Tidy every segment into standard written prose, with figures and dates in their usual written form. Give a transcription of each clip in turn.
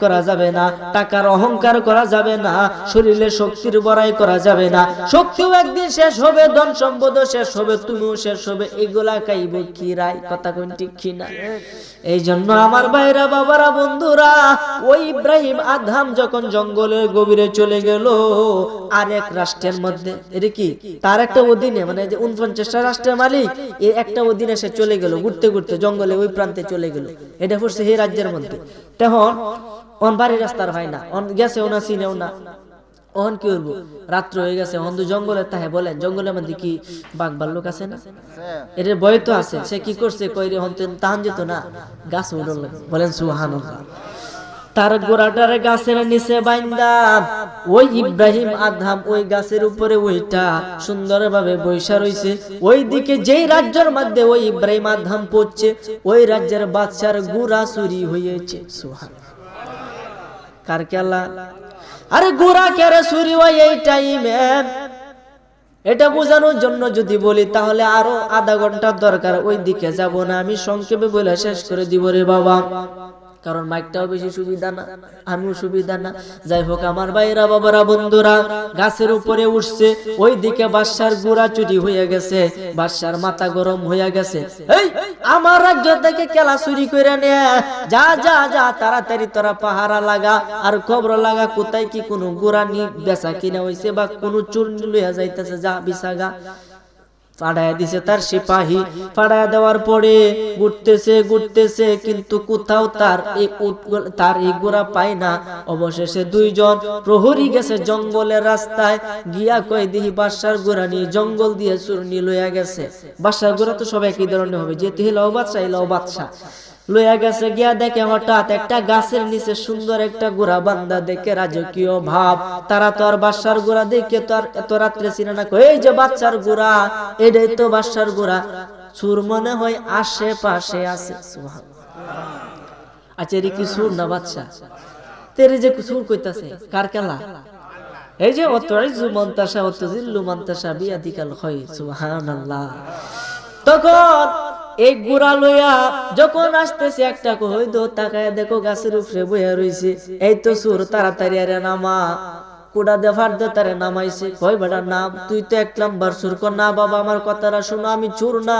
করা যাবে না, টাকার অহংকার করা যাবে না, শরীরে শক্তির বড়াই করা যাবে না। শক্তিও একদিন শেষ হবে, ধন সম্পদও শেষ হবে, তুমিও শেষ হবে। এগুলা খাইব কি রায়? কথা কোন ঠিক কিনা? এই জন্য আমার ভাইরা, বাবারা, বন্ধুরা, ওই ইব্রাহিম আদহাম যখন জঙ্গলের গভীরে চলে গেল আরেক রাষ্ট্রের মধ্যে, এটা কি তার একটা অধীনে, মানে যে 49টা রাষ্ট্রের মালিক, এই একটা অধীনে সে চলে গেল, ঘুরতে ঘুরতে জঙ্গলে ওই প্রান্তে চলে গেল। এটা পড়ছে এই রাজ্যের মধ্যে। তখন অন বাড়ির রাস্তার হয় না, অন গেছে ওনা চিনেও না। অহন কি করবো, রাত্র হয়ে গেছে, অন্ধ জঙ্গলে তাহে বলেন জঙ্গলের মধ্যে কি বাঘ ভাল্লুক আছে না? এর ভয় তো আছে। সে কি করছে, কইরে হন তাহান যেত না, গাছ উড়ল, বলেন সুবহানাল্লাহ। তার গোড়াটারে গাছের নিচে বাইন্দা ওই ইব্রাহিম আদহাম ওই গাছের উপরে ওইটা সুন্দরভাবে বৈশা রইছে। ওই দিকে যেই রাজ্যের মধ্যে ওই ইব্রাহিম আদহাম পড়ছে, ওই রাজ্যের বাদশার গোড়া চুরি হয়েছে। সুবহানাল্লাহ। কার খেলা? আরে গোড়া কেড়ে চুরি হয় এই টাইমে। এটা বোঝানোর জন্য যদি বলি তাহলে আরো আধা ঘন্টার দরকার, ওই দিকে যাব না, আমি সংক্ষেপে বলে শেষ করে দিব রে বাবা, কারণ মাইকটাও বেশি সুবিধা না, আমিও সুবিধা না। যাই হোক আমার ভাইরা, বাবারা, বন্ধুরা, গাছের উপরে উঠছে, ওই দিকে বাদশার গোড়া চুরি হয়ে গেছে, বাদশার মাথা গরম হয়ে গেছে। এই আমার রাজ্য থেকে কেলা চুরি করে নে, যা যা যা, তাড়াতাড়ি তোরা পাহারা লাগা আর খবর লাগা, কোথায় কি কোনো গোড়া নি বেচা কিনা হইছে বা কোনো চুর লইয়া যাইতেছে, যা বিছাগা। ফাড়ায় দিছে তার সিপাহী। ফাড়ায় দেওয়ার পরে ঘুরতেছে ঘুরতেছে, কিন্তু কোথাও তার এই গোড়া পায় না। অবশেষে দুইজন প্রহরী গেছে জঙ্গলের রাস্তায়, গিয়া কই দিহি বাদশার গোড়া নিয়ে জঙ্গল দিয়ে চুরনি লইয়া গেছে। বাদশার গোড়া তো সব একই ধরনের হবে, যেহেতু হিলাও বাদশা হিলাও বাদশা। লইয়া গেছে, গিয়া দেখে হঠাৎ একটা গাছের নিচে সুন্দর একটা গোড়া বান্ধা, দেখে রাজকীয় ভাব। তারা তো আর বাদশার গোড়া দেখে তো আর এত রাত্রে চিনে না, এই যে বাদশার গোড়া, এটাই তো বাদশার গোড়া। চুর মনে হয় আশেপাশে আছে। আচ্ছা এর কি চুর না বাদশা? তেরে যে চুর কইতাছে কার খেলা? এই যে অতইজু মন্তাসা অতজিল্লু মন্তাসা বিয়াদিকাল খায়র। সুবহানাল্লাহ। তখন এই গোড়া লইয়া যখন আসতেছে, একটা কই দো তাকায় দেখো গাছের উপরে বইয়া রইছে। এই তো চোর, তাড়াতাড়ি আরে নামা। কোড়া দে ফাড় দে, তারে নামাইছে। কই বেটা নাম, তুই তো 1 নাম্বার চোর। কর না বাবা আমার কথাটা শোনো, আমি চোর না,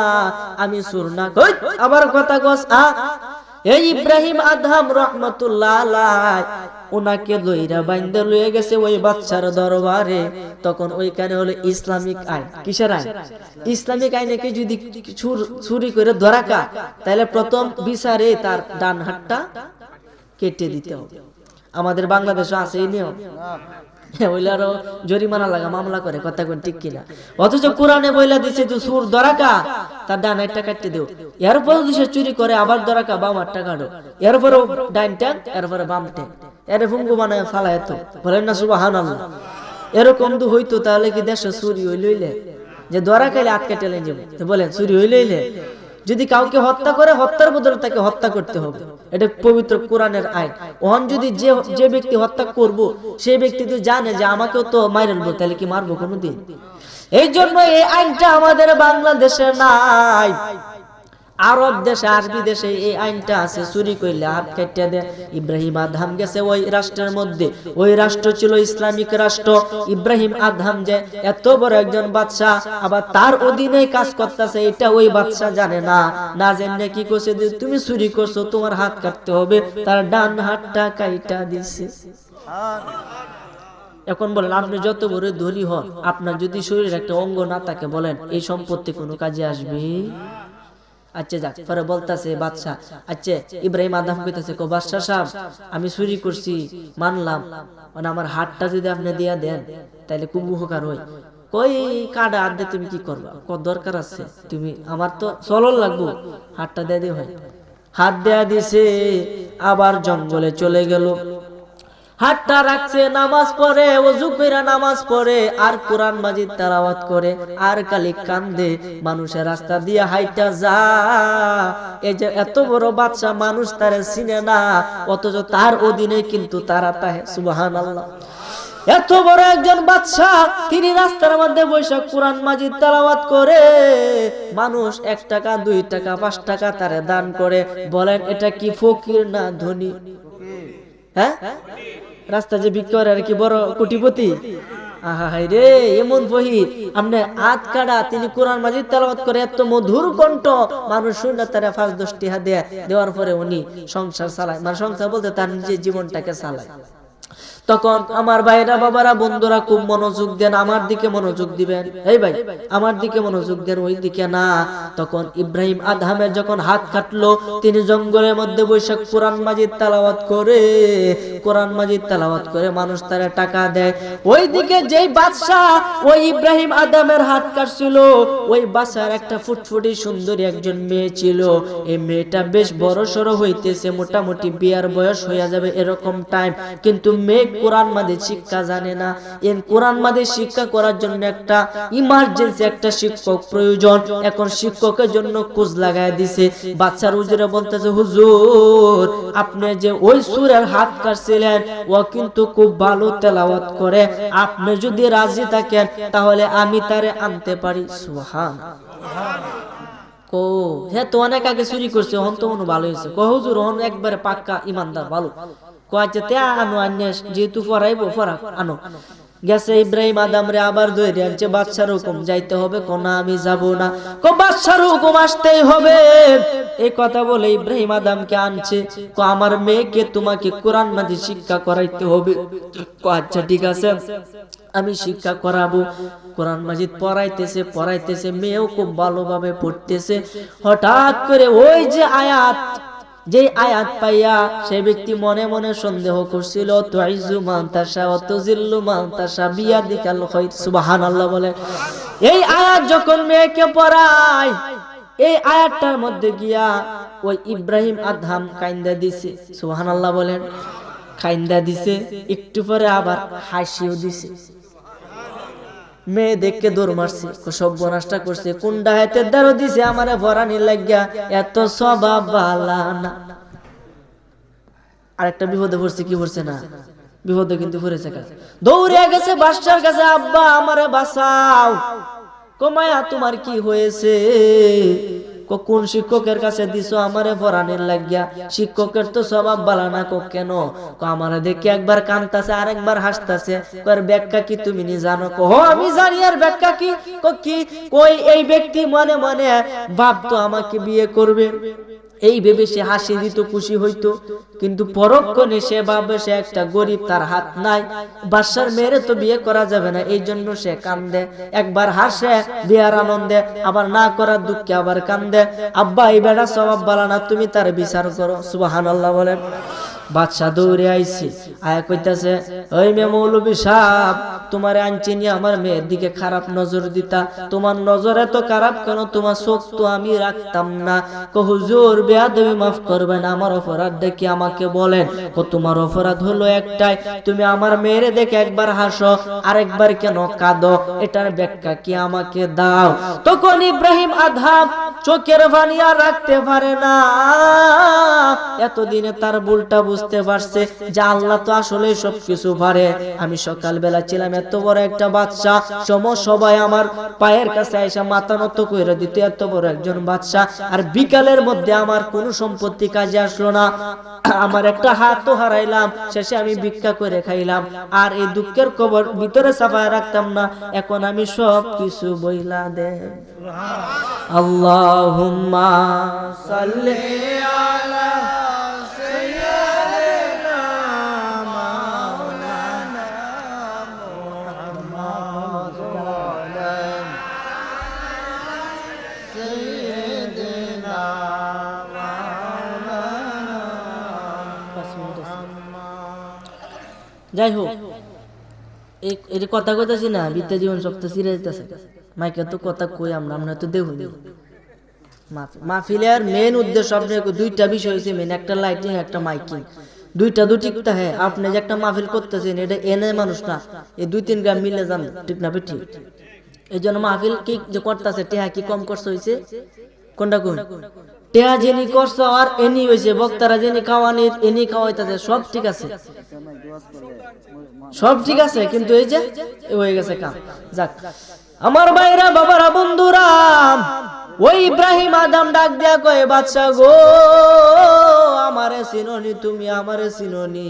আমি চোর না। কই আবার কথা কস? এই ইব্রাহিম আদহাম রহমাতুল্লাহ আলাইহি ওনাকে লইরা বাইন্দা লইয়া গেছে ওই বাদশার দরবারে। তখন ওইখানে হলো ইসলামিক আইন। কিসের আইন? ইসলামিক আইনে কি যদি চুরি করে ধরা কা, তাহলে প্রথম বিচারে তার ডান হাতটা কেটে দিতে হবে। আমাদের বাংলাদেশে আছে এই নিয়ম। ওইলারও জরিমানা লাগা, মামলা করে। কথা কোন ঠিক কিনা? অথচ কোরআনে বইলা দিছে যে চোর ধরাকা তার ডান হাতটা কাটতে দেও। এরপর যদি সে চুরি করে আবার ধরাকা বাম হাতটা কাটো। এরপরও ডাইন টান, এরপরে বাম টান, এর ভঙ্গু বানায় ফালায়। তো বলেন না সুবহানাল্লাহ। এরকম তো হইতো তাহলে কি দেশে চুরি হইলইলে যে ধরা খাইলে হাত কেটে লেন যাবে? তো বলেন চুরি হইলইলে যদি কাউকে হত্যা করে, হত্যার বদলে তাকে হত্যা করতে হবে। এটা পবিত্র কোরআনের আইন। ওহন যদি যে ব্যক্তি হত্যা করব, সেই ব্যক্তি তো জানে যে আমাকেও তো মাইরালবো, তাহলে কি মারবো কোনোদিন? এই জন্য এই আইনটা আমাদের বাংলাদেশে নাই। আরব দেশে, আরবি দেশে এই আইনটা আছে, চুরি করলে হাত কেটে দেয়। ইব্রাহিম আদহাম গেছে ওই রাষ্ট্রের মধ্যে, ওই রাষ্ট্র ছিল ইসলামিক রাষ্ট্র। ইব্রাহিম আদহাম যে এত বড় একজন বাদশা, আবার তার অধীনে কাজ করতেছে, এটা ওই বাদশা জানে না। না জেনে কি করছে, তুমি চুরি করছো, তোমার হাত কাটতে হবে। তার ডান হাতটা কাইটা দিছে। এখন বলেন, আপনি যত বড় ধনী হন, আপনার যদি শরীরের একটা অঙ্গ না থাকে, বলেন এই সম্পত্তি কোনো কাজে আসবে? আচ্ছা যাক, পরে বলতাছে বাদশা, আচ্ছা ইব্রাহিম আদহাম কইতাছে, কো বাদশা সাহেব, আমি চুরি করছি মানলাম, মানে আমার হাতটা যদি আপনি দিয়া দেন তাহলে খুব উপকার হয়। কই কাটা হাত দিয়ে তুমি কি করবা? কত দরকার আছে, তুমি আমার তো চলন লাগবো, হাতটা দিয়ে দিয়ে হয়। হাত দেয়া দিছে, আবার জঙ্গলে চলে গেল। হাতটা রাখছে, নামাজ পড়ে, ওযু কইরা নামাজ পড়ে, আর কোরআন মাজিদ তেলাওয়াত করে, আর খালি কান্দে। মানুষের রাস্তা দিয়ে হাইটা যা, এই যে এত বড় বাদশা, মানুষ তারে চিনে না, অথচ তার অধীনে কিন্তু তারা তাহে। সুবহানাল্লাহ। এত বড় একজন বাদশা, তিনি রাস্তার মধ্যে বসে কোরআন মাজিদ তেলাওয়াত করে, মানুষ 1 টাকা 2 টাকা 5 টাকা তারে দান করে। বলেন এটা কি ফকির না ধনী? হ্যাঁ, রাস্তা যে ভিক্ষা করে আর কি বড় কোটিপতি? রে এমন ফহিদ আপনি হাত কাটা, তিনি কোরআন মাজিদ তেলাওয়াত করে এত মধুর কণ্ঠ, মানুষ শুনে তারা 5-10 টাকা দেওয়ার পরে উনি সংসার চালায়, মানে সংসার বলতে তার নিজের জীবনটাকে চালায়। তখন আমার ভাইরা বাবারা বন্ধুরা খুব মনোযোগ দেন, আমার দিকে মনোযোগ দিবেন। এই ভাই আমার দিকে মনোযোগ দেন, ওই দিকে না। তখন ইব্রাহিম আদহামের যখন হাত কাটলো, তিনি জঙ্গলের মধ্যে বসে কোরআন মাজিদ তেলাওয়াত করে, কোরআন মাজিদ তেলাওয়াত করে মানুষ তারা টাকা দেয়। ওই দিকে যেই বাদশা ওই ইব্রাহিম আদহামের হাত কাটছিল, ওই বাদশার একটা ফুটফুটি সুন্দরী একজন মেয়ে ছিল। এই মেয়েটা বেশ বড় সড়ো হইতেছে, মোটামুটি বিয়ার বয়স হয়ে যাবে এরকম টাইম, কিন্তু মেয়ে কোরআন মাজিদ শিক্ষা জানে না। এই কোরআন মাজিদ শিক্ষা করার জন্য একটা ইমার্জেন্সি একটা শিক্ষক প্রয়োজন। এখন শিক্ষকের জন্য খোঁজ লাগায় দিছে। বাচ্চার হুজুরে বলতেছে, হুজুর আপনি যে ওই সূরার হাত কাটছিলেন ও কিন্তু খুব ভালো তেলাওয়াত করে, আপনি যদি রাজি থাকেন তাহলে আমি তারে আনতে পারি। সুবহানাল্লাহ। কো হে তো অনেক আগে চুরি করছে, হন তো মনে ভালো হয়েছে। কো হুজুর হন একবারে পাক্কা ইমানদার ভালো। কয়েছে তে আনো আন্যাস যেহেতু পড়াইবো পড়াক আনো। গেছে ইব্রাহিম আদমরে আবার ধরে আনছে, বাদশার হুকুম যাইতে হবে। কোনা আমি যাব না। কো বাদশার হুকুম আসতেই হবে। এই কথা বলে ইব্রাহিম আদমকে আনছে। কো আমার মেয়েকে তোমাকে কোরআন মাজিদ শিক্ষা করাইতে হবে। কো আচ্ছা ঠিক আছে আমি শিক্ষা করাবো। কোরআন মাজিদ পড়াইতেছে, মেয়েও খুব ভালোভাবে পড়তেছে। হঠাৎ করে ওই যে আয়াত, যে আয়াত পাইয়া সেই ব্যক্তি মনে মনে সন্দেহ করছিল, তুইজু মান তাশা ওয়া তুজিল্লু মান তাশা বিয়াদিকাল খায়র। সুবহানাল্লাহ বলে। এই আয়াত যখন মেয়েকে পড়ায়, এই আয়াতটার মধ্যে গিয়া ওই ইব্রাহিম আদহাম কাইন্দা দিছে। সুবহানাল্লাহ বলেন। কাইন্দা দিছে, একটু পরে আবার হাসিও দিছে। মেয়ে দেখকে দৌড় মারছে, সর্বনাশটা করছে, কোন ডাহাতের দ্বারা দিছে আমারে ভরানি লাগিয়া, এত স্বভাব ভালো না। আরেকটা বিপদে পড়ছে, কি পড়ছে না বিপদে কিন্তু পড়েছে। দৌড়ে গেছে বাদশার কাছে, আব্বা আমারে বাঁচাও। কমায়া তোমার কি হয়েছে? কোন শিক্ষকের কাছে দিছো আমারে পড়ানোর লাগিয়া? শিক্ষকের তো স্বভাব ভালো না। কেন? আমারে দেখে একবার কাঁদতাছে আর একবার হাসতাছে। ব্যাখ্যা কি তুমি নি জানো? আমি জানি। আর ব্যাখ্যা কি? কই এই ব্যক্তি মনে মনে ভাবতো আমাকে বিয়ে করবে, এই ভেবে সে হাসি দিত, খুশি হইতো, কিন্তু পরক্ষণে সে ভাবে সে একটা গরিব, তার হাত নাই, বাদশার মেয়েরে তো বিয়ে করা যাবে না, এই জন্য সে কান্দে। একবার হাসে বিয়ার আনন্দে, আবার না করার দুঃখে আবার কান্দে। আব্বা এই বেড়া স্বভাব ভালো না, তুমি তার বিচার করো। সুবহানাল্লাহ বলেন। বাদশা দৌড়ে আইছে, আয়া কইতাছে, ওই মেয়ে মৌলবী সাহেব, তোমারে আনছি নি আমার মেয়ের দিকে খারাপ নজর দিতা, তোমার নজর এত খারাপ কেন? তোমার চোখ তো আমি রাখতাম না। হুজুর বেয়াদবি মাফ করবেন, আমার অপরাধ দেখি আমাকে বলেন। তোমার অপরাধ হলো একটাই, তুমি আমার মেয়েরে দেখে একবার হাসো আর একবার কেন কাঁদো, এটার ব্যাখ্যা কি আমাকে দাও। তখন ইব্রাহিম আদহাম চোখের পানি আর রাখতে পারে না। এতদিনে তার ভুলটা বুঝতে পারছে যে আল্লাহ তো আসলে সবকিছু পারে। আমি সকালবেলা ছিলাম এত বড় একটা বাদশা, সবাই আমার পায়ের কাছে আইসা মাথা নত করে দিত, এত বড় একজন বাদশা, আর বিকালের মধ্যে আমার কোনো সম্পত্তি কাজে আসলো না, আমার একটা হাতও হারাইলাম, শেষে আমি ভিক্ষা করে খাইলাম, আর এই দুঃখের কবর ভিতরে চাপায় রাখতাম না, এখন আমি সব কিছু বইলা দে। আল্লাহুম্মা সাল্লি আলা সাইয়্যিদিনা মাওলানা মুহাম্মদ সাইয়্যিদিনা মাওলানা। যাই হোক, এই কথা কইতাছি না, বিদ্যা জীবন সপ্তাহ সিরে যেতেছে, মাইকে তো কথা কই আমরা তো দেখুন। মাহফিলের মেন উদ্দেশ্য আপনার দুইটা বিষয় হয়েছে মেন, একটা লাইটিং একটা মাইকিং, দুইটা দুটিকটা। হ্যাঁ, আপনি যে একটা মাহফিল করতেছেন এটা এনে মানুষ না, এই 2-3 গ্রাম মিলে যান, ঠিক না বেটি? এই জন্য মাহফিল কি যে করতেছে, টেহা কি কম করছে হয়েছে? কোনটা কোন? টেহা যিনি করছে আর এনি হয়েছে, বক্তারা যিনি খাওয়ানির এনি খাওয়াইতেছে, সব ঠিক আছে, সব ঠিক আছে, কিন্তু এই যে হয়ে গেছে কাম। যাক আমার ভাইরা বাবারা বন্ধুরা, ওই ইব্রাহিম আদম ডাক দিয়া কয় বাদশা গো আমারে চিনোনি তুমি আমারে চিনোনি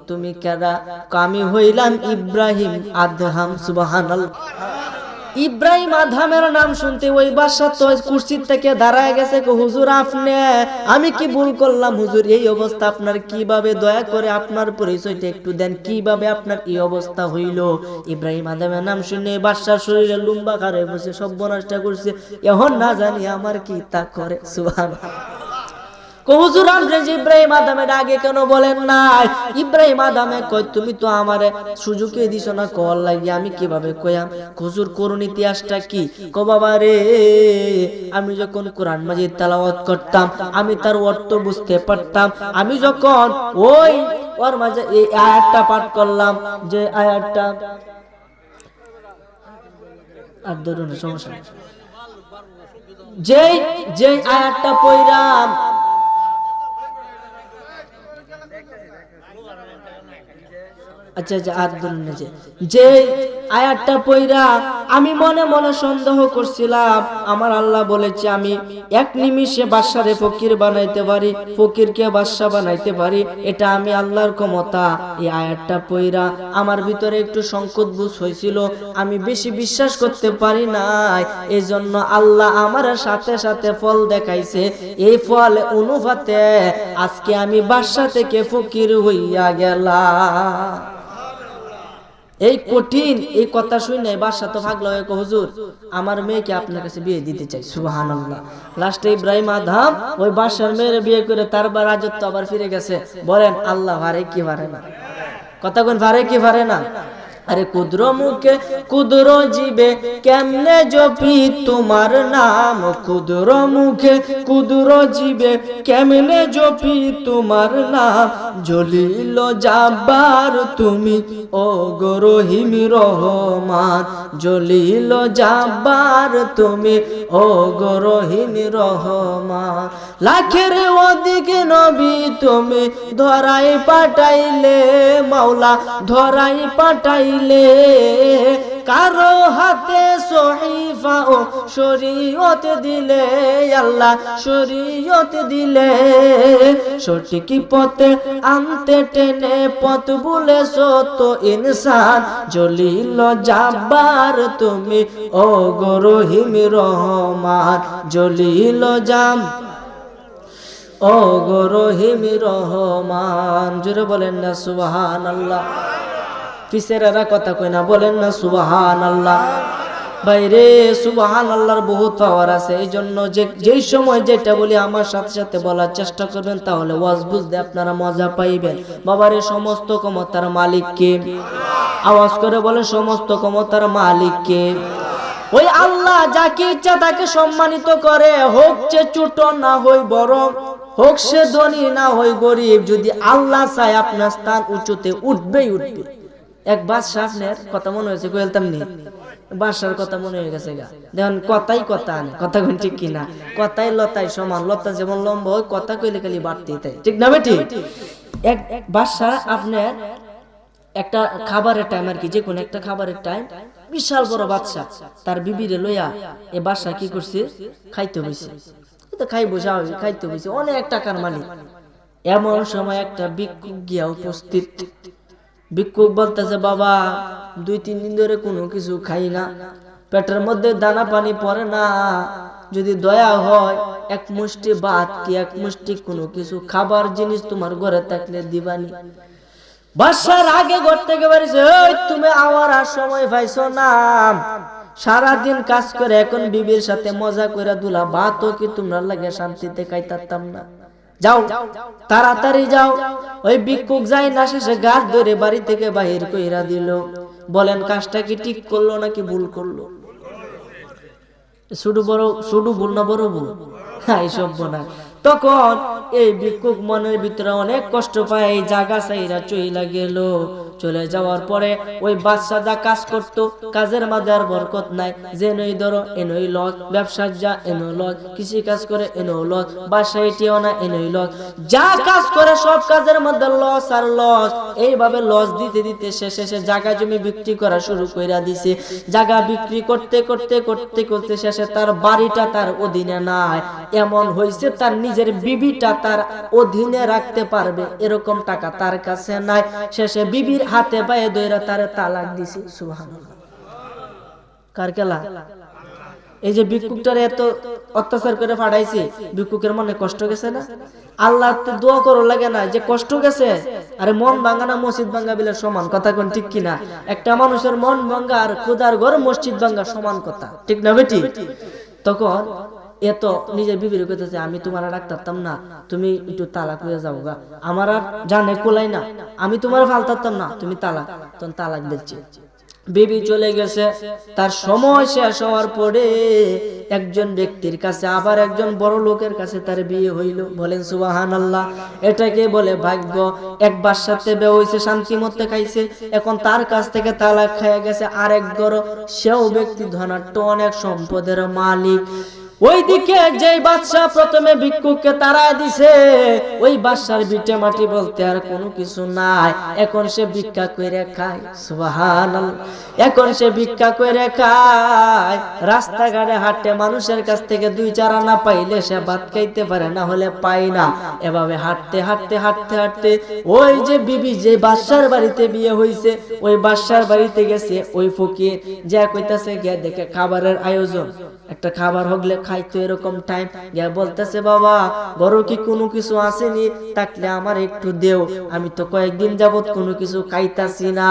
তুমি কেডা আমি হইলাম ইব্রাহিম আদহাম সুবহানাল্লাহ ইব্রাহিম আদহামের নাম শুনতে ওই বাদশা তো কুরসি থেকে দাঁড়ায় গেছে হুজুর আপনি আমি কি ভুল করলাম হুজুর এই অবস্থা আপনার কিভাবে দয়া করে আপনার পরিচয়টা একটু দেন কিভাবে আপনার এই অবস্থা হইল ইব্রাহিম আদমের নাম শুনে বাদশার শরীরে লুম্বা খারে বসে সব বনাশটা করছে এখন না জানি আমার কি তা করে সুবহানাল্লাহ হুজুর আপনি যে ইব্রাহিম আদমের আগে কেন বলেন নাই ইব্রাহিম আদমে কই তুমি তো আমারে সুযোগই দিছো না কল লাগি আমি কিভাবে কইয়াম হুজুর করুন ইতিহাসটা কি কো বাবা রে আমি যখন কোরআন মাজিদ তেলাওয়াত করতাম আমি তার অর্থ বুঝতে পারতাম আমি যখন ওই ওর মাঝে এই আয়াতটা পাঠ করলাম যে আয়াতটা আর ধরুন সমস্যা যে আয়াতটা পড়লাম আচ্ছা যে আয়াতটা পয়রা আমি মনে মনে সন্দেহ করছিলাম আমার আল্লাহ বলেছে আমি এক নিমিষে বাদশারে ফকির বানাইতে পারি ফকিরকে বাদশা বানাইতে পারি এটা আমি আল্লাহর ক্ষমতা এই আয়াতটা পয়রা আমার ভিতরে একটু সংকোচ বোধ হয়েছিল আমি বেশি বিশ্বাস করতে পারি নাই এজন্য আল্লাহ আমার সাথে সাথে ফল দেখাইছে এই ফল অনুপাতে আজকে আমি বাদশা থেকে ফকির হইয়া গেলাম এই কঠিন এই কথা শুনে বাদশা তো ভাগলো হুজুর আমার মেয়েকে আপনার কাছে বিয়ে দিতে চাই সুবহানাল্লাহ লাস্টে ইব্রাহিম আদম ওই বাদশার মেয়ের বিয়ে করে তার রাজত্ব আবার ফিরে গেছে বলেন আল্লাহ পারে কি পারে না কথা কোন পারে কি পারে না अरे कुदरो मुखे कुदरो जीवे केमने जपी तुम्हार नाम कुदरो मुखे कुदरो जीवे केमने जपी तुम्हार नाम जलिलो जाबार तुमी ओ गो रहीम रहमान जलिलो जाबार तुमी ओ गो रहीम रहमान लाखेर अधिक नबी तुमी धराई पाठाइले मौला धराई पाठाइले কারো হাতে সহিফা ও শরীয়ত দিলে আল্লাহ শরীয়ত দিলে সঠিক পথে আনতে টেনে পথ ভুলেছো তো ইনসান জলিল জাব্বার তুমি ও গো রহিম রহমান জলিল জাম ও গো রহিম রহমান জোরে বলেন না সুবহানাল্লাহ ফিসেরারা কথা কই না বলেন না সুবহানাল্লাহ বাইরে সুবহানাল্লাহর বহুত পাওয়ার আছে এইজন্য যেই সময় যেটা বলি আমার সাথে সাথে বলার চেষ্টা করবেন তাহলে ওয়াজ বুঝতে আপনারা মজা পাইবেন বাবারে সমস্ত ক্ষমতার মালিক কে আওয়াজ করে বলে সমস্ত ক্ষমতার মালিক কে ওই আল্লাহ যাকে ইচ্ছা তাকে সম্মানিত করে হোক সে ছোট না হই বড় হোক সে ধনী না হই গরিব যদি আল্লাহ চায় আপনার স্থান উঁচুতে উঠবেই উঠবে এক বাদশা আপনার কথা মনে হয়েছে কইলতাম নি বাদশার কথা মনে হয়ে গেছে গা দেখুন কথাই কথা আনে কথা কোন ঠিক কিনা কথাই লতাই সমান লতা যেমন লম্বা হয় কথা কইলে খালি বাড়তেই তাই ঠিক না বেটি এক বাদশা আপনার একটা খাবারের টাইম আর কি যে কোন একটা খাবারের টাইম বিশাল বড় বাদশা তার বিবিরে লইয়া এই বাদশা কি করছে খাইতে হইছে তো খাইবো স্বাভাবিক খাইতে হইছে অনেক টাকার মালিক এমন সময় একটা ভিক্ষুক গিয়া উপস্থিত ভিক্ষুক বলতেছে বাবা 2-3 দিন ধরে কোনো কিছু খাই না পেটের মধ্যে দানা পানি পড়ে না যদি দয়া হয় এক মুষ্টি ভাত কি এক মুষ্টি কোনো কিছু খাবার জিনিস তোমার ঘরে থাকলে দিবানি বাদশার আগে ঘর থেকে বেরিয়েছে ওই তুমি আমার আর সময় পাইছো না সারা দিন কাজ করে এখন বিবির সাথে মজা করে দুলা ভাতও কি তোমরা লাগে শান্তিতে খাইতাম না যাও তাড়াতাড়ি যাও ওই ভিক্ষুক যাই না শেষে গাছ ধরে বাড়ি থেকে বাহির কইরা দিল বলেন কাজটা কি ঠিক করলো নাকি ভুল করলো শুধু ভুল না বড় ভুল এইসব না তখন এই ভিক্ষুক মনের ভিতরে অনেক কষ্ট পায় এই জায়গা চাইরা চইলা গেল চলে যাওয়ার পরে ওই বাদশা যা কাজ করত, কাজের মাঝে আর বরকত নাই। যে নই ধরো এনই লস, ব্যবসার যা এনো লস, কৃষি কাজ করে এনো লস, বাসায় এটিও না এনই লস, যা কাজ করে সব কাজের মধ্যে লস আর লস। এইভাবে লস দিতে দিতে শেষে সে জায়গা জমি বিক্রি করা শুরু কইরা দিছে। জায়গা বিক্রি করতে করতে করতে করতে শেষে তার বাড়িটা তার অধীনে নাই, এমন হইছে তার নিজের বিবিটা তার অধীনে রাখতে পারবে এরকম টাকা তার কাছে নাই। শেষে বিবির হাতে পায়ে ধইরা তার তালাক দিছে। সুবহানাল্লাহ। কার কেলা? এই যে ভিক্ষুকটারে এত অত্যাচার করে পাঠাইছে, ভিক্ষুকের মনে কষ্ট গেছে না? আল্লাহ দোয়া করো লাগে না যে কষ্ট গেছে? আরে মন ভাঙা না মসজিদ ভাঙা বিলে সমান, কথা কোন ঠিক কিনা? একটা মানুষের মন ভাঙা আর খোদার ঘর মসজিদ ভাঙা সমান কথা, ঠিক না বেটি? তখন এত নিজের বিবির কইতেছে, আমি তোমার রাখতাম না, তুমি একটু তালাক হয়ে যাও গা, আমার আর জানে কোলাই না, আমি তোমার ফালতাম না, তুমি তালাক। তখন তালাক দিচ্ছি। বিবি চলে গেছে। তার সময় শেষ হওয়ার পরে একজন ব্যক্তির কাছে, আবার একজন বড় লোকের কাছে তার বিয়ে হইল। বলেন সুবহানাল্লাহ। এটাকে বলে ভাগ্য। একবার সাথে বিয়ে হইছে, শান্তি মতে খাইছে, এখন তার কাছ থেকে তালাক খেয়ে গেছে আরেক বড়, সেও ব্যক্তি ধনাঢ্য, অনেক সম্পদের মালিক। ওইদিকে যে বাদশা প্রথমে ভিক্ষুককে তাড়ায় দিছে, ওই বাদশার বিটে মাটি বলতে আর কোনো কিছু নাই। এখন সে ভিক্ষা কইরা খায়। সুবহানাল্লাহ। এখন সে ভিক্ষা কইরা খায়, রাস্তাঘাটে হাঁটে, মানুষের কাছ থেকে 2-4 আনা পাইলে সে ভাত খাইতে পারে, না হলে পায় না। এভাবে হাঁটতে হাঁটতে হাঁটতে হাঁটতে ওই যে বিবি যে বাদশার বাড়িতে বিয়ে হইছে, ওই বাদশার বাড়িতে গেছে। ওই ফকির যা কইতাছে, গিয়া দেখে খাবারের আয়োজন, একটা খাবার হগলে খাইতো এরকম টাইম, গিয়া বলতেছে, বাবা ঘরে কি কোনো কিছু আসেনি? থাকলে আমার একটু দেও, আমি তো কয়েকদিন যাবত কোনো কিছু খাইতাছি না।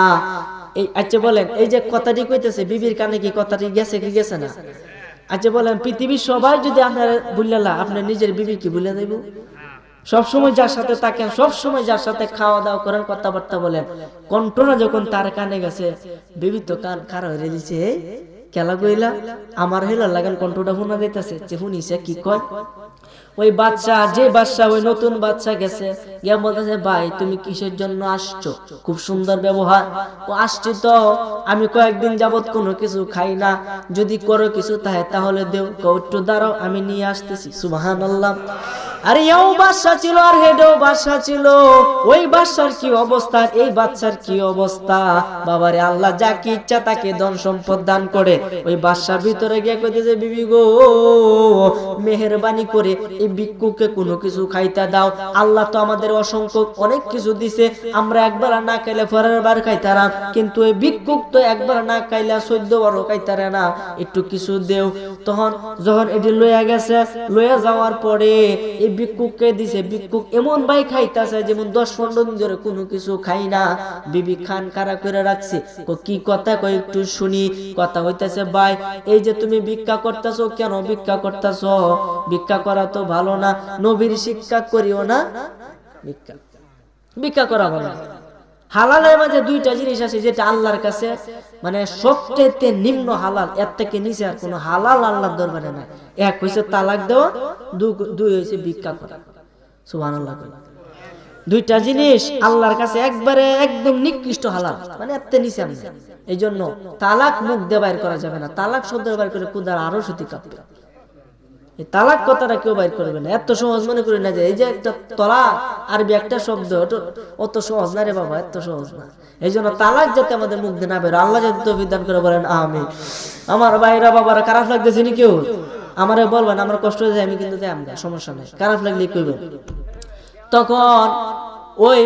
এই আচ্ছা বলেন, এই যে কথাটি কইতেছে, বিবির কানে কি কথাটি গেছে কি গেছে না? আচ্ছা বলেন, পৃথিবীর সবাই যদি আপনার বুঝলেলা, আপনার নিজের বিবি কি ভুলে যাইব? সবসময় যার সাথে থাকেন, সবসময় যার সাথে খাওয়া দাওয়া করেন, কথাবার্তা বলেন, কণ্ঠনা যখন তার কানে গেছে, বিবি তো কান খারাপ হয়ে দিছে। কেলা কইলা আমার হেলা লাগান কণ্ঠটা শোনা যাইতাছে, যে শুনিছে কি কয়। ওই বাচ্চা, যে বাচ্চা ওই নতুন বাচ্চা গেছে, গিয়া বলতেছে, ভাই তুমি কিসের জন্য আসছো? খুব সুন্দর ব্যবহার। ও আসছি তো, আমি কয়েকদিন যাবত কোনো কিছু খাই না, যদি করো কিছু তাহলে দেও। একটু দাঁড়াও, আমি নিয়ে আসতেছি। সুবহানাল্লাহ। আরে এও বাদশা ছিল আর হেডেও বাদশা ছিল। ওই বাদশার কি অবস্থা, এই বাচ্চার কি অবস্থা? বাবারে, আল্লাহ যাকে ইচ্ছা তাকে ধন সম্পদ দান করে। ওই বাদশার ভিতরে গিয়ে কইতেছে, বিবি গো মেহেরবানি করে এই ভিক্ষুককে কোনো কিছু খাইতে দাও। আল্লাহ তো আমাদের অসংখ্য অনেক কিছু দিছে, আমরা একবার না খাইলে পরের বার খাইতারাম, কিন্তু এই ভিক্ষুক তো একবার না খাইলে 14 বারও খাইতারে না, একটু কিছু দেও। তখন যখন এটি লইয়া গেছে, লইয়া যাওয়ার পরে এই ভিক্ষুককে দিছে। ভিক্ষুক এমন ভাই খাইতাছে যেমন 10-15 দিন ধরে কোনো কিছু খাই না। বিবি খান খাড়া করে রাখছে। কি কথা কই একটু শুনি। কথা হইতাছে, ভাই এই যে তুমি ভিক্ষা করতেছো, কেন ভিক্ষা করতেছো? ভিক্ষা করা তো ভালো না, নবীর শিক্ষা করিও না ভিক্ষা। ভিক্ষা করা ভালো। হালালের মাঝে 2টা জিনিস আছে, যেটা আল্লাহর কাছে মানে সবচেয়ে নিম্ন হালাল, এর থেকে নিচে আর কোনো হালাল আল্লাহর দরবারে নাই। এক হইছে তালাক দেওয়া, দুই হইছে ভিক্ষা করা। সুবহানাল্লাহ। 2টা জিনিস আল্লাহর কাছে একবারে একদম নিকৃষ্ট হালাল, মানে এর থেকে নিচে আমি। এই জন্য তালাক মুখ দিয়ে বাইর করা যাবে না। তালাক শব্দ বাইর করে কুদার আরো সতী কাঁপবে। এই তালাক কথাটা কেউ বাইর করবে না, এত সহজ মনে করি না যে এই যে একটা তালাক আরবি একটা শব্দ, অত সহজ না রে বাবা, এত সহজ না। এই জন্য তালাক যাতে আমাদের মুখ দিয়ে না বের, আল্লাহ যাতে তৌফিক দান করে, বলেন আমিন। আমার ভাইরা বাবারা, খারাপ লাগতেছে নি কেউ? আমারে বলবেন, আমার কষ্ট হয়ে যায়, আমি কিন্তু যাই, সমস্যা নাই, খারাপ লাগলে কইবেন। তখন ওই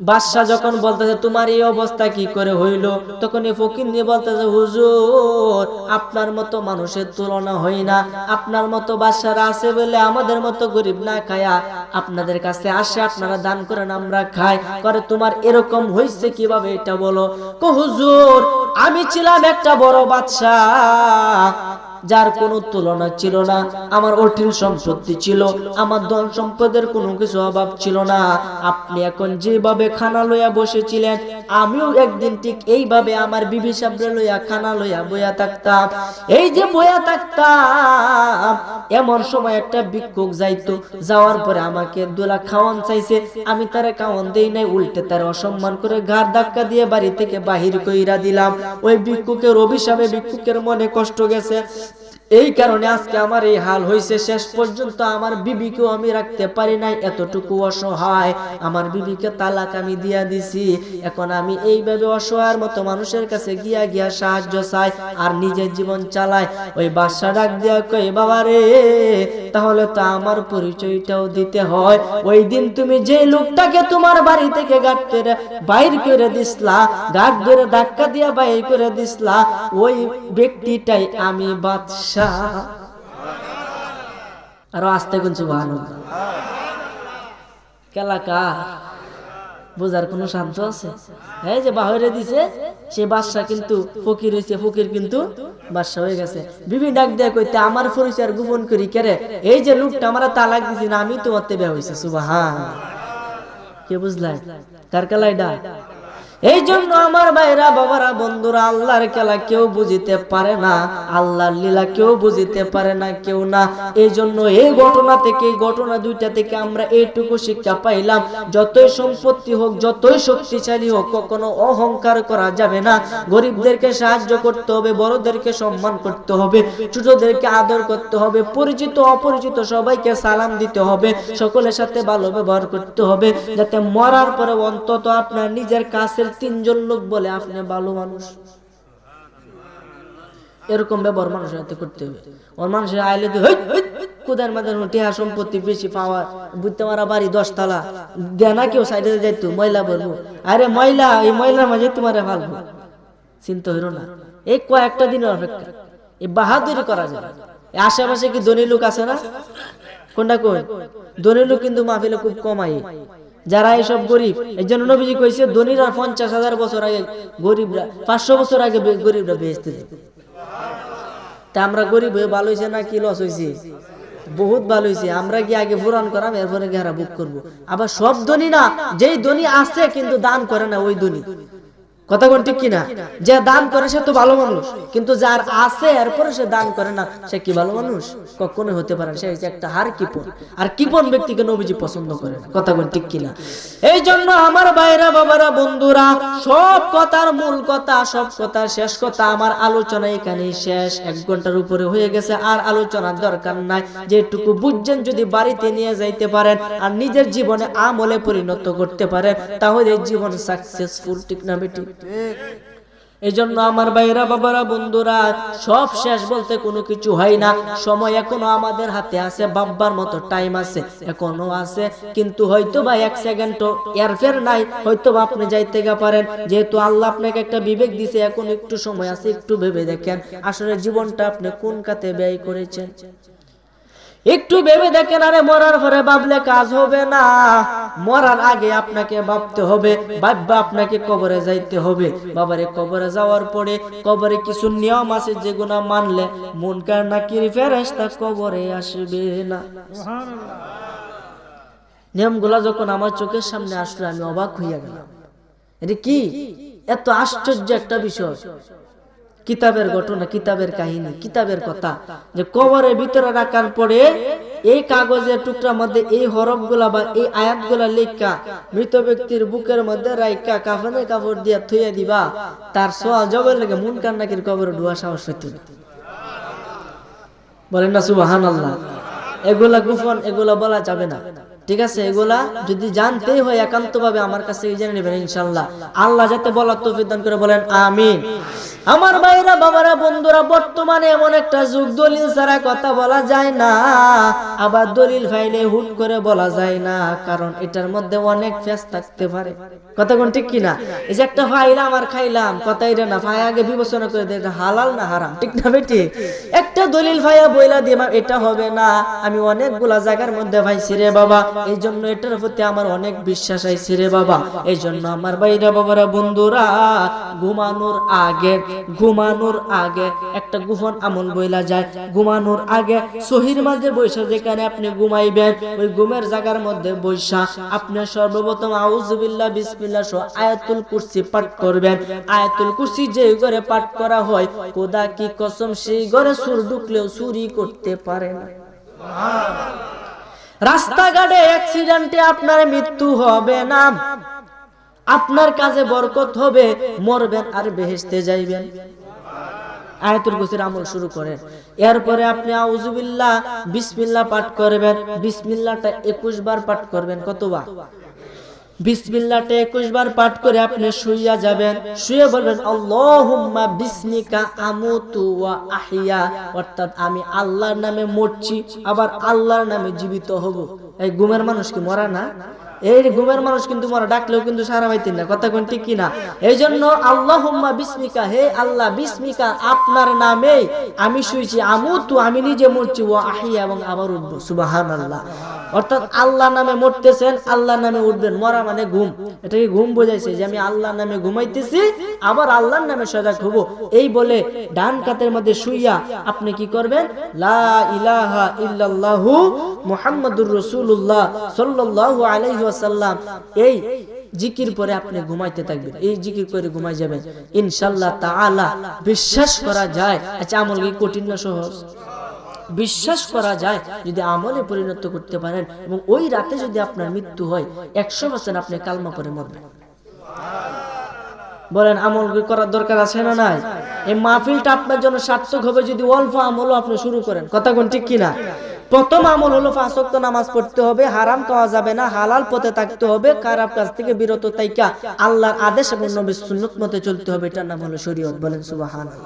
বাদশা যখন বলতেছে, তোমার এই অবস্থা কি করে হইল? তখন এই ফকির নিয়ে বলতেছে, হুজুর আপনার মতো মানুষের তুলনা হই না, আপনার মতো বাদশারা আছে বলে আমাদের মতো গরিব না খায়া আপনাদের কাছে আসে, আপনারা দান করেন, আমরা খাই। করে তোমার এরকম হইছে কিভাবে এটা বলো। হুজুর আমি ছিলাম একটা বড় বাদশা, যার কোনো তুলনা ছিল না, আমার অঢেল সম্পত্তি ছিল, আমার ধন সম্পদের কোনো কিছু অভাব ছিল না। আপনি এখন যেভাবে খানা লইয়া বসেছিলেন, আমিও একদিন ঠিক এইভাবে আমার বিবি সাবরে লইয়া খানা লইয়া বইয়া থাকতাম। এই যে বইয়া থাকতাম, এমন সময় একটা ভিক্ষুক যাইতো, যাওয়ার পরে আমাকে দুলা খাওয়ান চাইছে, আমি তারে খাওয়ান দেই নাই, উল্টে তারে অসম্মান করে ঘাড় ধাক্কা দিয়ে বাড়ি থেকে বাহির কইরা দিলাম। ওই ভিক্ষুকের অভিশাপে ভিক্ষুকের মনে কষ্ট গেছে, এই কারণে আজকে আমার এই হাল হয়েছে। শেষ পর্যন্ত আমার বিবিকেও আমি রাখতে পারি নাই, এতটুকু অসহায়। আমার বিবিকে তালাক আমি দিয়া দিছি। এখন আমি এইভাবে অসহায়ের মতো মানুষের কাছে গিয়া গিয়া সাহায্য চাই আর নিজের জীবন চালাই। ওই বাদশা ডাক দিয়া কই, বাবা রে, তাহলে তো আমার পরিচয়টাও দিতে হয়। ওই দিন তুমি যে লোকটাকে তোমার বাড়ি থেকে গাট করে বাইর করে দিসলা, গাট ধরে ধাক্কা দিয়া বাইর করে দিসলা, ওই ব্যক্তিটাই আমি বাদশা। আরো আস্তে কোন সুবহানাল্লাহ। কেলাকা বোঝার কোন সাধ্য আছে? এই যে বাহিরে দিছে সে বাদশা কিন্তু ফকির হইছে, ফকির কিন্তু বাদশা হয়ে গেছে। বিবি ডাক দেয়া কইতে, আমার পরিচয় গোপন করি কেরে? এই যে লোকটা আমারে তালাক দিছি না, আমি তোমার তে বিয়া হইছে। সুবহানাল্লাহ। কে বুঝলাই কার কেলাইডা? এই জন্য আমার ভাইরা, বাবারা, বন্ধুরা, আল্লাহর খেলা কেউ বুঝিতে পারে না, আল্লাহর লীলা কেউ বুঝিতে পারে না, কেউ না। এই জন্য এই ঘটনা থেকে, এই ঘটনা দুইটা থেকে আমরা এইটুকু শিক্ষা পাইলাম, যতই সম্পত্তি হোক, যতই শক্তিশালী হোক, কখনো অহংকার করা যাবে না। গরিবদেরকে সাহায্য করতে হবে, বড়দেরকে সম্মান করতে হবে, ছোটদেরকে আদর করতে হবে, পরিচিত অপরিচিত সবাইকে সালাম দিতে হবে, সকলের সাথে ভালো ব্যবহার করতে হবে, যাতে মরার পরে অন্তত আপনার নিজের কাছের তিনজন লোক বলে আপনি ভালো মানুষ। এরকম ব্যবহার মানুষের সাথে করতে হবে। ওর মানুষের আইলে কুদার মাঝে টিহা সম্পত্তি বেশি পাওয়া, বুঝতে মারা বাড়ি 10 তলা দেনা, কেউ সাইডে যাইতো ময়লা বলবো, আরে ময়লা, এই ময়লার মাঝে তোমার ভালো চিন্তা হইল না। এই কয়েকটা দিনের অপেক্ষা, এই বাহাদুরি করা যায়। আশেপাশে কি ধনী লোক আছে না? কোনটা কই? ধনী লোক কিন্তু মাহফিলে খুব কমাই, যারা এইসব গরিব। এই জন্য নবীজি কইছে, ধনীরা 50,000 বছর আগে, গরিবরা 500 বছর আগে গরিবরা বেহেশতে যেত। তা আমরা গরিব হয়ে ভালো হয়েছে না কি লস হয়েছে? বহুত ভালো হয়েছে। আমরা কি আগে পুরাণ করাম, এরপরে গিয়ে বুক করবো। আবার সব ধনী না, যেই ধনী আছে কিন্তু দান করে না, ওই ধনী। কথা কোন ঠিক কিনা? যে দান করে সে তো ভালো মানুষ, কিন্তু যার আছে এরপরে সে দান করে না, সে কি ভালো মানুষ? কখনো হতে পারে। সে হচ্ছে একটা হার কিপন, আর কিপন ব্যক্তিকে নবীজি পছন্দ করে। কথা কোন ঠিক কিনা? এই জন্য আমার ভাইরা, বাবারা, বন্ধুরা, সব কথার মূল কথা, সব কথার শেষ কথা, আমার আলোচনা এখানেই শেষ। 1 ঘন্টার উপরে হয়ে গেছে, আর আলোচনার দরকার নাই। যেটুকু বুঝছেন যদি বাড়িতে নিয়ে যাইতে পারেন আর নিজের জীবনে আমলে পরিণত করতে পারেন, তাহলে জীবন সাকসেসফুল। ঠিক না বেটি? এই জন্য আমার ভাইরা, বাবারা, বন্ধুরা, সব শেষ বলতে কোনো কিছু হয় না। সময় এখনো আমাদের হাতে আছে, ভাববার মতো টাইম আছে, এখনো আছে। কিন্তু হয়তো বা 1 সেকেন্ডও এর ফের নাই, হয়তো বা আপনি যাইতে পারেন। যেহেতু আল্লাহ আপনাকে একটা বিবেক দিছে, এখন একটু সময় আছে, একটু ভেবে দেখেন আসলে জীবনটা আপনি কোন কাতে ব্যয় করেছেন। একটু ভেবে দেখেন। আরে মরার পরে ভাবলে কাজ হবে না, মরার আগে আপনাকে ভাবতে হবে। ভাববা আপনাকে কবরে যাইতে হবে। বাবারে, কবরে যাওয়ার পরে কবরে কিছু নিয়ম আছে, যেগুলো মানলে মুনকার নাকির ফেরেশতা কবরে আসবে না। নিয়মগুলা যখন আমার চোখের সামনে আসলো, আমি অবাক হইয়া গেলাম। এটা কি এত আশ্চর্য একটা বিষয়! কিতাবের ঘটনা, কিতাবের কাহিনী, কিতাবের কথা, যে কবরের ভিতরে রাখার পরে এই কাগজের টুকরার মধ্যে এই হরফগুলা বা এই আয়াতগুলা লেখা মৃত ব্যক্তির বুকের মধ্যে রাইখা কাফনের কাপড় দিয়া থুইয়া দিবা, তার সওয়াল জবাব লাগে মুনকার নাকির কবরে ঢোয়া সাহস হইতো না। বলেন না সুবহানাল্লাহ। এগুলা গোপন, এগুলা বলা যাবে না। ঠিক আছে? এগুলা যদি জানতেই হয় একান্তভাবে আমার কাছে জেনে নেবেন ইনশাআল্লাহ। আল্লাহ যাতে বলার তৌফিক দান করে, বলেন আমিন। আমার ভাইরা, বাবারা, বন্ধুরা, বর্তমানে এমন একটা যুগ, দলিল ছাড়া কথা বলা যায় না, আবার দলিল ফাইলে হুট করে বলা যায় না, কারণ এটার মধ্যে অনেক ফেস থাকতে পারে। কথা কোন ঠিক কিনা? এই যে একটা ফাইল আমার খাইলাম, কথা এটা না, ফাই আগে বিবেচনা করে দেখে হালাল না হারাম। ঠিক না বেটি? একটা একটা দলিল ভাইয়া বইলা দিলাম, এটা হবে না। আমি অনেকগুলা জায়গার মধ্যে ভাইছি রে বাবা, এই জন্য এটার প্রতি আমার অনেক বিশ্বাস আইছে রে বাবা। এই জন্য আমার ভাইরা বাবারা বন্ধুরা, ঘুমানোর আগে একটা গোপন আমল বইলা যায়। ঘুমানোর আগে সহির মাঝে বৈশা যেখানে আপনি ঘুমাইবেন, ওই ঘুমের জায়গার মধ্যে বৈশা আপনি সর্বপ্রথম আউযুবিল্লাহ বিসমিল্লাহ সহ আয়াতুল কুরসি পাঠ করবেন। আয়াতুল কুরসি যে ঘরে পাঠ করা হয়, খোদা কি কসম সেই ঘরে চোর ঢুকলেও চুরি করতে পারে না। রাস্তাঘাটে অ্যাক্সিডেন্টে আপনার মৃত্যু হবে না, আপনার কাজে বরকত হবে, মরবেন আর বেহেশতে যাইবেন। আয়াতুল কুরসির আমল শুরু করেন। এরপরে আপনি আউযুবিল্লাহ বিসমিল্লাহ পাঠ করবেন। বিসমিল্লাহটা 21 বার পাঠ করবেন। কতবার? বিসমিল্লাহটা 21 বার পাঠ করে আপনি শুইয়া যাবেন। শুয়ে বলবেন আল্লাহুম্মা বিসমিকা আমুতু ওয়া আহইয়া, অর্থাৎ আমি আল্লাহর নামে মরছি, আবার আল্লাহর নামে জীবিত হব। এই ঘুমের মানুষ কি মরা না? এই ঘুমের মানুষ কিন্তু মরা, ডাকলেও কিন্তু সারা পাইতেন না। কথা কোন ঠিক কিনা? এই জন্য আল্লাহুম্মা বিসমিকা, হে আল্লাহ, বিসমিকা আপনার নামে আমি শুইছি, আমুতু আমি নিজে মরছি, ওয়া আহইয়া এবং আবার উঠবো। সুবহানাল্লাহ। অর্থাৎ আল্লাহর নামে মরতেছেন, আল্লাহর নামে উঠবেন। মরা মানে ঘুম, এটাকে ঘুম বোঝাইছে যে আমি আল্লাহর নামে ঘুমাইতেছি, আবার আল্লাহর নামে সজাগ হব। এই বলে ডান কাতের মধ্যে শুইয়া আপনি কি করবেন? লা ইলাহা ইল্লাল্লাহু মুহাম্মাদুর রাসূলুল্লাহ সাল্লাল্লাহু আলাইহি ওয়াসাল্লাম, এই জিকির পরে আপনি ঘুমাইতে থাকবেন। এই জিকির করে ঘুমাই যাবেন ইনশাআল্লাহ তাআলা। বিশ্বাস করা যায়, আচ্ছা আমল কি কঠিন না সহজ? বিশ্বাস করা যায় যদি আমলে পরিণত করতে পারেন, এবং ওই রাতে যদি আপনার মৃত্যু হয় 100% আপনি কালমা পড়ে মরবেন। বলেন আমল করার দরকার আছে না নাই? এই মাহফিলটা আপনার জন্য সার্থক হবে যদি অল্প আমলও আপনি শুরু করেন। কথা কোন ঠিক কিনা? প্রথম আমল হলো 5 ওয়াক্ত নামাজ পড়তে হবে, হারাম খাওয়া যাবে না, হালাল পথে থাকতে হবে, খারাপ কাজ থেকে বিরত থাইকা আল্লাহর আদেশ এবং নবীর সুন্নাত মতে চলতে হবে। এটার নাম হলো শরীয়ত। বলেন সুবহানাল্লাহ।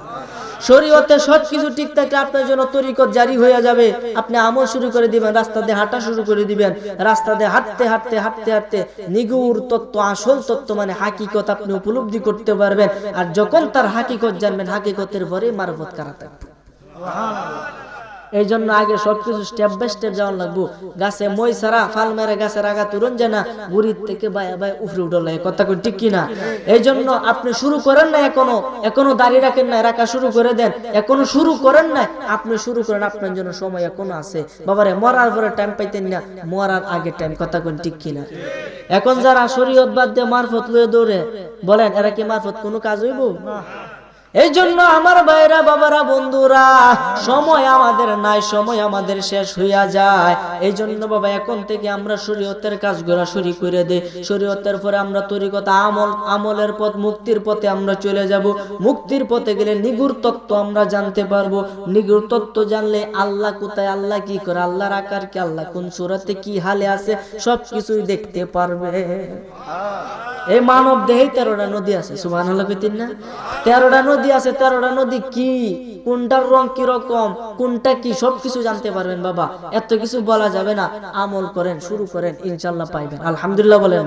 শরীয়তে সবকিছু ঠিক থাকলে আপনার জন্য তরিকত জারি হয়ে যাবে। আপনি আমল শুরু করে দিবেন, রাস্তা দিয়ে হাঁটা শুরু করে দিবেন। রাস্তা দিয়ে হাঁটতে হাঁটতে হাঁটতে হাঁটতে নিগুর তত্ত্ব, আসল তত্ত্ব মানে হাকিকত আপনি উপলব্ধি করতে পারবেন। আর যখন তার হাকিকত জানবেন, হাকিকতের পরে মারফত করা থাকবে। এই জন্য আগে সবকিছু স্টেপ বাই স্টেপ যাওয়া লাগবো। গাছে মই ছাড়া ফাল মেরে গাছের আগা তুরন যায় না, গুড়ির থেকে বায়া বায়া উফরে উঠে লাগে। কথা কই ঠিক কিনা? এই জন্য আপনি শুরু করেন না, এখনো দাঁড়িয়ে রাখেন না, রাখা শুরু করে দেন। এখনো শুরু করেন না, আপনি শুরু করেন, আপনার জন্য সময় এখনো আছে। বাবারে মরার পরে টাইম পাইতেন না, মরার আগে টাইম। কথা কই ঠিক কিনা? এখন যারা শরীয়ত বাদ দিয়ে মারফত লয়ে দৌড়ে, বলেন এরা কি মারফত কোনো কাজ হইব? এই জন্য আমার ভাইরা বাবারা বন্ধুরা, সময় আমাদের নাই, সময় আমাদের শেষ হইয়া যায়। এই জন্য বাবা এখন থেকে আমরা শরীয়তের কাজগুলো শুরু করে দেই। শরীয়তের পরে আমরা তরিকত আমলের পথ, মুক্তির পথে আমরা চলে যাব। মুক্তির পথে গেলে নিগুর তত্ত্ব আমরা জানতে পারবো। নিগুর তত্ত্ব জানলে আল্লাহ কোথায়, আল্লাহ কি করে, আল্লাহর আকার কি, আল্লাহ কোন সূরাতে কি হালে আছে, সবকিছুই দেখতে পারবে। এই মানব দেহে 13টা নদী আছে। সুবহানাল্লাহ কইতেন না? 13টা নদী আছে। 13টা নদী কি, কোনটার রং কি রকম, কোনটা কি, সবকিছু জানতে পারবেন বাবা। এত কিছু বলা যাবে না। আমল করেন, শুরু করেন, ইনশাআল্লাহ পাইবেন। আলহামদুলিল্লাহ বলেন।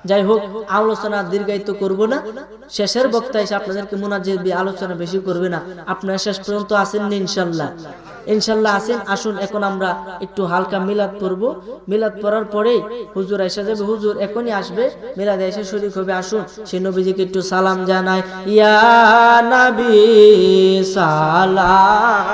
যাই হোক, আলোচনা দীর্ঘায়িত করব না। শেষের বক্তায় এসে আপনাদেরকে মুনাজ্জির আলোচনা বেশি করবে না। আপনারা শেষ পর্যন্ত আসেন না ইনশাআল্লাহ? ইনশাআল্লাহ আসেন। আসুন এখন আমরা একটু হালকা মিলাদ পড়বো। মিলাদ পড়ার পরেই হুজুর এসে যাবে। হুজুর এখনই আসবে, মিলাদ এসে শরীক হবে। আসুন সেই নবীজিকে একটু সালাম জানাই। ইয়া নবী সালাম।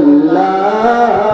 Allah